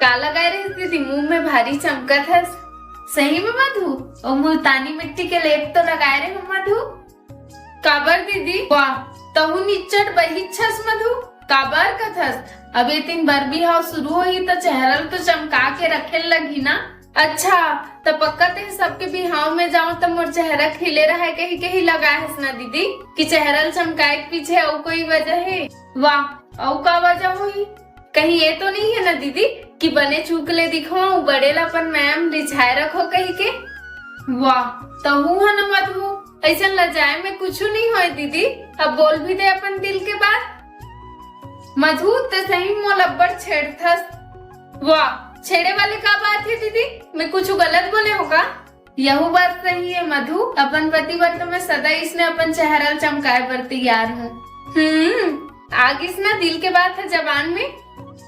का लगाए रही दीदी, मुंह में भारी चमकत है। सही में मधु? और मुल्तानी मिट्टी के लेप तो लगाए रहे हो मधु? काबर दीदी? वाह, तहु निच्चट बहिच्छस मधु, काबर कथस? अब ये 3 बरबी हाव शुरू होई तो चेहरा तो चमका के रखे लगी ना। अच्छा, तो पक्का ते सबके बिहाव में जाऊं तो मोर चेहरा खिले रहा है, कहीं कहीं लगा है ना दीदी कि चेहरा चमकाए के पीछे और कोई वजह है? वाह, और का वजह हुई? कहीं ये तो नहीं है ना दीदी कि बने चूकले दिखो बड़े लापन मैम रिझाए रखो कहीं के? वाह, तो है ना मधु, ऐसा लजाए में कुछ नहीं हो दीदी। अब बोल भी दे अपन दिल के बात। मधु तो सही मोलब्बर छेड़थस। वाह, छेड़े वाले का बात है दीदी? मैं कुछ गलत बोले होगा? यह बात सही है मधु, अपन पतिव्रत में सदा इसने अपन चेहरा चमकाए पर तैयार हूँ। आगे ना दिल के बात है जबान में।